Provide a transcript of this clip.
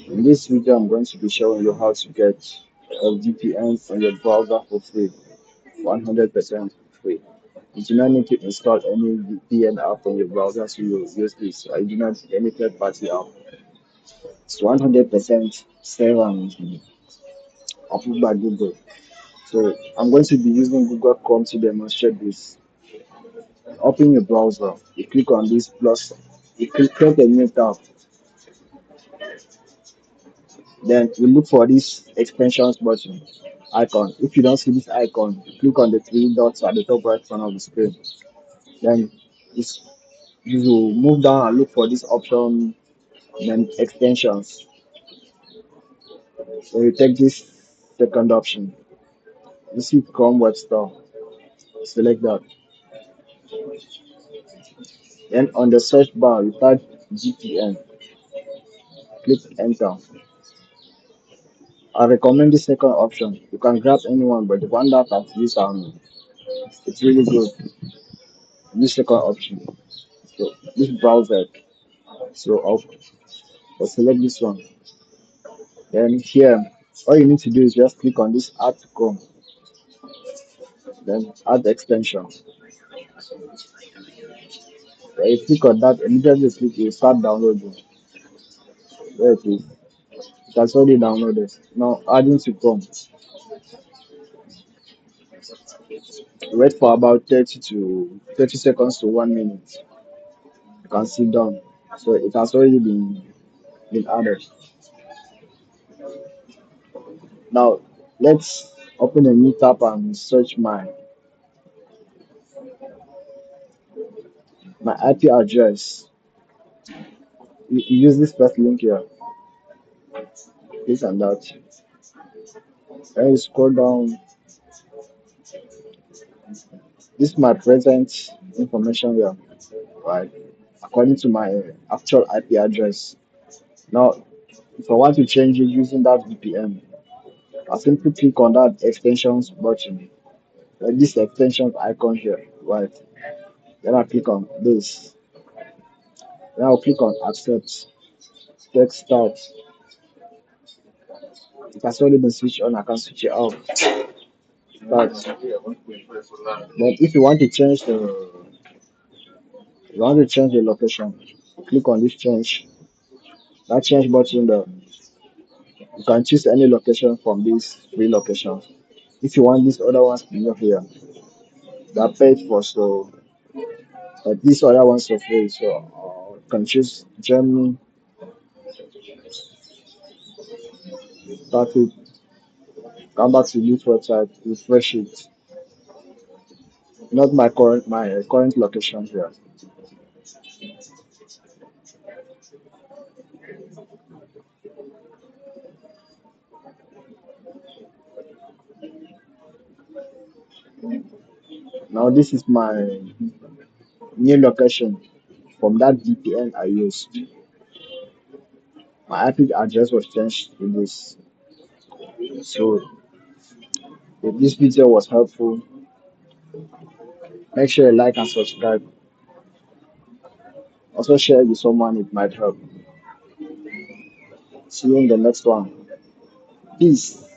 In this video, I'm going to be showing you how to get a VPN from your browser for free, 100% free. You do not need to install any VPN app on your browser to use this. I do not need any third-party app. It's 100% safe and approved by Google. So I'm going to be using Google Chrome to demonstrate this. Open your browser. You click on this plus. You create a new tab. Then you look for this extensions button icon. If you don't see this icon, click on the three dots at the top right corner of the screen. Then this, you will move down and look for this option, then extensions. So you take this second option. You see Chrome Web Store. Select that. Then on the search bar, you type GPN. Click enter. I recommend the second option. You can grab anyone, but the one that I've used, it's really good. This second option. So this browser. So I'll select this one. Then here, all you need to do is just click on this add to Chrome, then add extension. Then you click on that, immediately click, you start downloading. There it is. It has already downloaded. Now adding to Chrome. Wait for about 30 seconds to 1 minute. You can see done. So it has already been added. Now let's open a new tab and search my IP address. You use this first link here, this and that. Then you scroll down. This is my present information here, right? According to my actual IP address. Now, if I want to change it using that VPN, I simply click on that extensions button, like this extension icon here, right? Then I click on this. Then I'll click on accept, text start. It has already been switched on, I can switch it off. Start. But if you want to change the location, click on this change, that change button there. You can choose any location from these three locations. If you want these other ones to be here, they are paid for, so these other ones are free. So you can choose Germany, start it, come back to this website, refresh it. Not my current location here. Now this is my new location from that VPN I used. My IP address was changed to this. So if this video was helpful, make sure you like and subscribe. Also share it with someone it might help. See you in the next one. Peace.